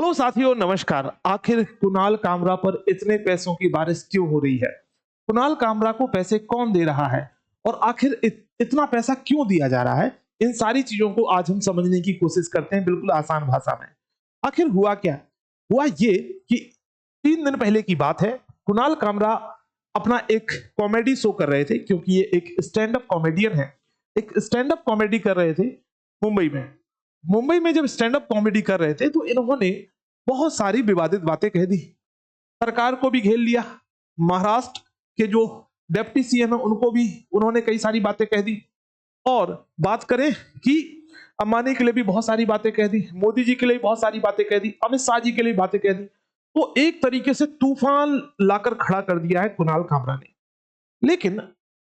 Hello साथियों, नमस्कार। आखिर कुणाल कामरा पर इतने पैसों की बारिश क्यों हो रही है? कुणाल कामरा को पैसे कौन दे रहा है? और आखिर इतना पैसा क्यों दिया जा रहा है? इन सारी चीजों को आज हम समझने की कोशिश करते हैं, बिल्कुल आसान भाषा में। आखिर हुआ क्या? हुआ ये कि 3 दिन पहले की बात है। कुणाल कामरा अपना एक कॉमेडी शो कर रहे थे, क्योंकि ये एक स्टैंड अप कॉमेडियन है। एक स्टैंड अप कॉमेडी कर रहे थे मुंबई में। मुंबई में जब स्टैंड अप कॉमेडी कर रहे थे तो इन्होंने बहुत सारी विवादित बातें कह दी। सरकार को भी घेर लिया। महाराष्ट्र के जो डिप्टी सीएम है उनको भी उन्होंने कई सारी बातें कह दी। और बात करें कि अंबानी के लिए भी बहुत सारी बातें कह दी, मोदी जी के लिए भी बहुत सारी बातें कह दी, अमित शाह जी के लिए बातें कह दी। तो एक तरीके से तूफान लाकर खड़ा कर दिया है कुणाल कामरा ने। लेकिन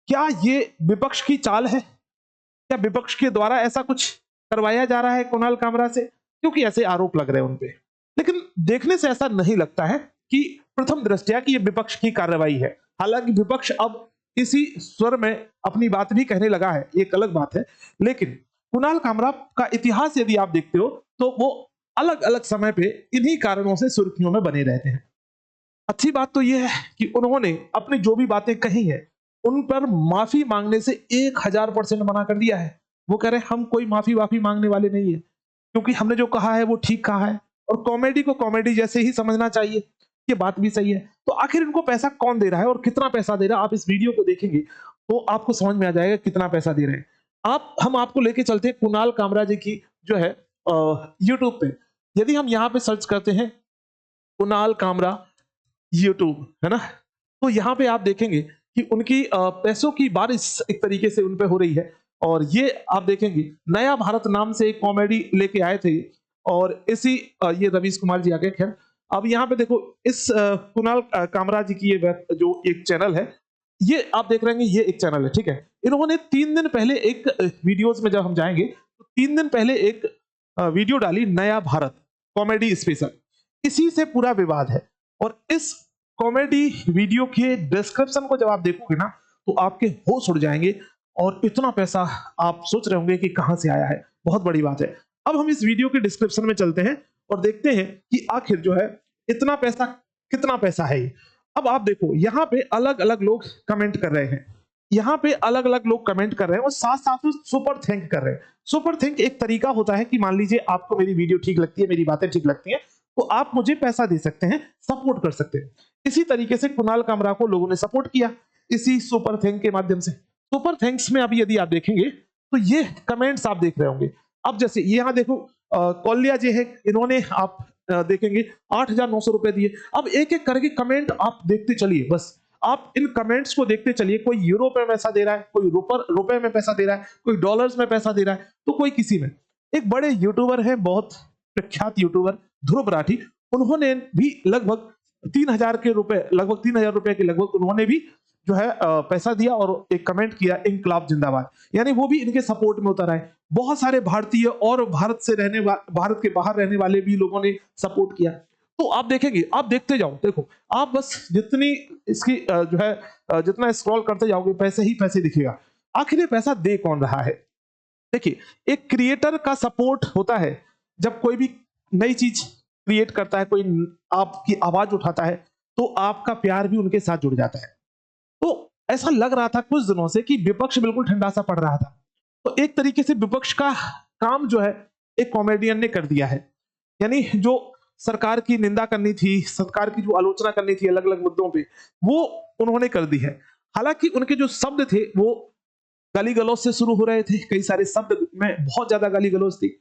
क्या ये विपक्ष की चाल है? क्या विपक्ष के द्वारा ऐसा कुछ करवाया जा रहा है कुणाल कामरा से? क्योंकि ऐसे आरोप लग रहे हैं उनपे। लेकिन देखने से ऐसा नहीं लगता है कि प्रथम दृष्टया कि ये विपक्ष की कार्रवाई है। हालांकि विपक्ष अब इसी स्वर में अपनी बात भी कहने लगा है, एक अलग बात है। लेकिन कुणाल कामरा का इतिहास यदि आप देखते हो तो वो अलग अलग समय पे इन्हीं कारणों से सुर्खियों में बने रहते हैं। अच्छी बात तो यह है कि उन्होंने अपनी जो भी बातें कही है उन पर माफी मांगने से 1000% मना कर दिया है। वो कह रहे हैं हम कोई माफी वाफी मांगने वाले नहीं है, क्योंकि हमने जो कहा है वो ठीक कहा है और कॉमेडी को कॉमेडी जैसे ही समझना चाहिए। ये बात भी सही है। तो आखिर इनको पैसा कौन दे रहा है और कितना पैसा दे रहा है? आप इस वीडियो को देखेंगे तो आपको समझ में आ जाएगा कितना पैसा दे रहे हैं। आप हम आपको लेके चलते हैं कुणाल कामरा जी की जो है यूट्यूब पे। यदि हम यहाँ पे सर्च करते हैं कुणाल कामरा यूट्यूब, है ना, तो यहाँ पे आप देखेंगे कि उनकी पैसों की बारिश एक तरीके से उन पे हो रही है। और ये आप देखेंगे नया भारत नाम से एक कॉमेडी लेके आए थे और इसी ये रवीश कुमार जी आ गए। खैर, अब यहाँ पे देखो इस कुणाल कामरा जी की ये जो एक चैनल है, ये आप देख रहे हैं ये एक चैनल है, ठीक है। इन्होंने 3 दिन पहले एक वीडियोज में जब हम जाएंगे तो 3 दिन पहले एक वीडियो डाली, नया भारत कॉमेडी स्पेशल। इसी से पूरा विवाद है। और इस कॉमेडी वीडियो के डिस्क्रिप्शन को जब आप देखोगे ना तो आपके होश उड़ जाएंगे और इतना पैसा आप सोच रहे होंगे कि कहां से आया है। बहुत बड़ी बात है। अब हम इस वीडियो के डिस्क्रिप्शन में चलते हैं और देखते हैं कि आखिर जो है इतना पैसा कितना पैसा है ये। अब आप देखो यहाँ पे अलग अलग लोग कमेंट कर रहे हैं। यहाँ पे अलग अलग लोग कमेंट कर रहे हैं और साथ साथ में सुपर थैंक कर रहे हैं। सुपर थैंक एक तरीका होता है कि मान लीजिए आपको मेरी वीडियो ठीक लगती है, मेरी बातें ठीक लगती हैं, तो आप मुझे पैसा दे सकते हैं, सपोर्ट कर सकते हैं। इसी तरीके से कुणाल कामरा को लोगों ने सपोर्ट किया इसी सुपर थैंक के माध्यम से। सुपर थैंक्स में अभी यदि आप देखेंगे तो ये कमेंट्स आप देख रहे होंगे। अब जैसे यहाँ देखो कौलिया जी है, इन्होंने आप देखेंगे 8,900 रुपए दिए। अब एक एक करके कमेंट आप देखते चलिए, बस आप इन कमेंट्स को देखते चलिए। कोई यूरो में पैसा दे रहा है, कोई रुपए में पैसा दे रहा है, कोई डॉलर्स में पैसा दे रहा है, तो कोई किसी में। एक बड़े यूट्यूबर है, बहुत प्रख्यात यूट्यूबर ध्रुव राठी, उन्होंने भी लगभग 3,000 के रुपए, लगभग 3,000 रुपए के लगभग उन्होंने भी जो है पैसा दिया और एक कमेंट किया, इनकलाब जिंदाबाद। यानी वो भी इनके सपोर्ट में उतर आए। बहुत सारे भारतीय और भारत से भारत के बाहर रहने वाले भी लोगों ने सपोर्ट किया। तो आप देखेंगे, आप देखते जाओ, देखो आप बस जितनी इसकी जो है जितना स्क्रॉल करते जाओगे पैसे ही पैसे दिखेगा। आखिर ये पैसा दे कौन रहा है? देखिए, एक क्रिएटर का सपोर्ट होता है जब कोई भी नई चीज क्रिएट करता है, कोई आपकी आवाज उठाता है, तो आपका प्यार भी उनके साथ जुड़ जाता है। तो ऐसा लग रहा था कुछ दिनों से कि विपक्ष बिल्कुल ठंडा सा पड़ रहा था। तो एक तरीके से विपक्ष का काम जो है एक कॉमेडियन ने कर दिया है। यानी जो सरकार की निंदा करनी थी, सरकार की जो आलोचना करनी थी अलग अलग मुद्दों पे, वो उन्होंने कर दी है। हालांकि उनके जो शब्द थे वो गाली गलौज से शुरू हो रहे थे। कई सारे शब्द में बहुत ज्यादा गाली गलौज थी।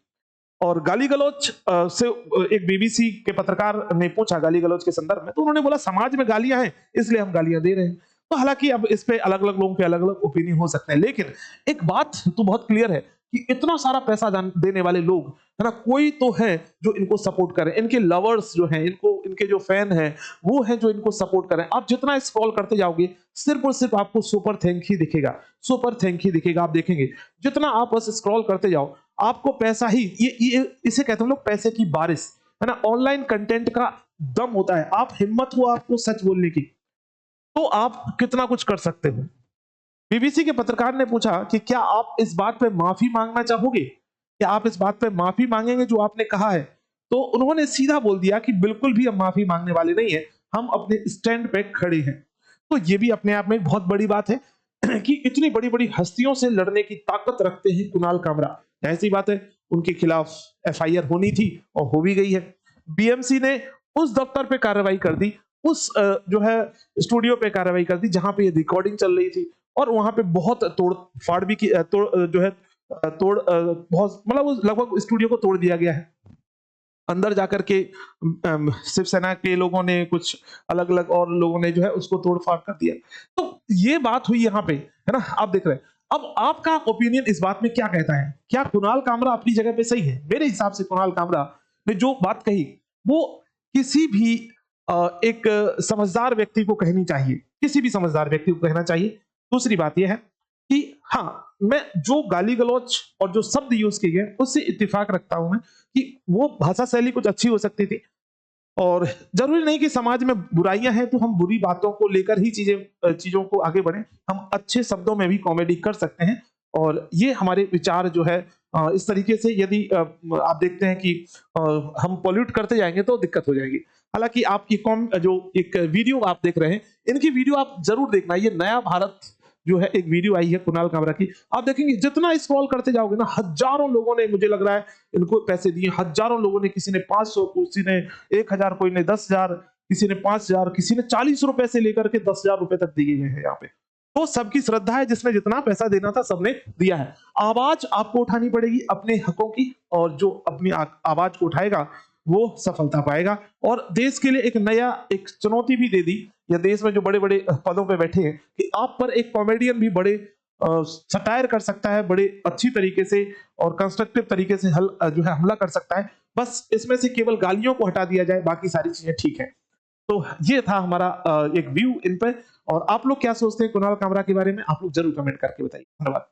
और गाली गलौज से एक बीबीसी के पत्रकार ने पूछा गाली गलौज के संदर्भ में, तो उन्होंने बोला समाज में गालियां हैं इसलिए हम गालियां दे रहे हैं। तो हालांकि अब इस पे अलग अलग लोगों के अलग अलग ओपिनियन हो सकते हैं, लेकिन एक बात तो बहुत क्लियर है कि इतना सारा पैसा देने वाले लोग, है ना, कोई तो है जो इनको सपोर्ट करें। इनके लवर्स जो हैं, इनको इनके जो फैन हैं वो हैं जो इनको सपोर्ट करें। आप जितना स्क्रॉल करते जाओगे सिर्फ और सिर्फ आपको सुपर थैंक ही दिखेगा, सुपर थैंक ही दिखेगा। आप देखेंगे जितना आप बस स्क्रॉल करते जाओ आपको पैसा ही, ये इसे कहते हैं लोग पैसे की बारिश, है ना। ऑनलाइन कंटेंट का दम होता है। आप हिम्मत हो आपको सच बोलने की तो आप कितना कुछ कर सकते हो। बीबीसी के पत्रकार ने पूछा कि क्या आप इस बात पे माफी मांगना चाहोगे? क्या आप इस बात पे माफी मांगेंगे जो आपने कहा है? तो उन्होंने सीधा बोल दिया कि बिल्कुल भी हम माफी मांगने वाले नहीं है, हम अपने स्टैंड पे खड़े हैं। तो ये भी अपने आप में एक बहुत बड़ी बात है कि इतनी बड़ी-बड़ी हस्तियों से लड़ने की ताकत रखते हैं कुणाल कामरा। ऐसी बात है, उनके खिलाफ एफआईआर होनी थी और हो भी गई है। बीएमसी ने उस दफ्तर पे कार्रवाई कर दी, उस जो है स्टूडियो पे कार्रवाई कर दी जहां पे ये रिकॉर्डिंग चल रही थी और वहां पे बहुत तोड़-फाड़ भी की जो है बहुत मतलब उस लगभग स्टूडियो को तोड़ दिया गया है। अंदर जाकर के शिवसेना के लोगों ने कुछ अलग-अलग और लोगों ने जो है उसको तोड़-फाड़ कर दिया। तो ये बात हुई यहाँ पे, है ना? आप देख रहे हैं। अब आपका ओपिनियन इस बात में क्या कहता है? क्या कुणाल कामरा अपनी जगह पे सही है? मेरे हिसाब से कुणाल कामरा ने जो बात कही, वो किसी भी एक समझदार व्यक्ति को कहनी चाहिए। किसी भी समझदार व्यक्ति को कहना चाहिए। दूसरी बात ये है कि हाँ, मैं जो गाली-गलौच और जो शब्द यूज़ किए गए, उससे इत्तेफ़ाक रखता हूँ मैं कि वो भाषा शैली कुछ अच्छी हो सकती थी और ज़रूरी नहीं कि समाज में बुराइयाँ हैं, तो हम बुरी बातों को लेकर ही चीज़ों को आगे बढ़ें। हम अच्छे शब्दों में भी कॉमेडी कर सकते हैं और ये हमारे विचार जो है इस तरीके से यदि आप देखते हैं कि हम पॉल्यूट करते जाएँगे तो दिक्कत हो जाएगी। हालाँकि आप ये जो एक वीडियो आप देख रहे हैं, इनकी वीडियो आप ज़रूर देखना। ये नया भारत जो है एक वीडियो आई है कुणाल कामरा की। आप देखेंगे जितना स्क्रॉल करते जाओगे ना, हज़ारों लोगों ने मुझे लग रहा है इनको पैसे दिए, हज़ारों लोगों ने, किसी ने 500, किसी ने 1000, कोई ने 10,000, किसी ने 5000, किसी ने ₹40 से लेकर के ₹10,000 तक दिए गए हैं यहाँ पे। तो सबकी श्रद्धा है, जिसने जितना पैसा देना था सबने दिया है। आवाज़ आपको उठानी पड़ेगी अपने हकों की और जो अपनी आवाज़ को उठाएगा वो सफलता पाएगा और देश के लिए एक चुनौती भी दे दी या देश में जो बड़े-बड़े पदों पे बैठे हैं कि आप पर एक कॉमेडियन भी बड़े सटायर कर सकता है, बड़े अच्छी तरीके से और कंस्ट्रक्टिव तरीके से जो है हमला कर सकता है। बस इसमें से केवल गालियों को हटा दिया जाए, बाकी सारी चीज़ें ठीक हैं। तो ये था हमारा एक व्यू इन पे और आप लोग क्या सोचते हैं कुणाल कामरा के बारे में? आप लोग ज़रूर कमेंट करके बताइए। धन्यवाद।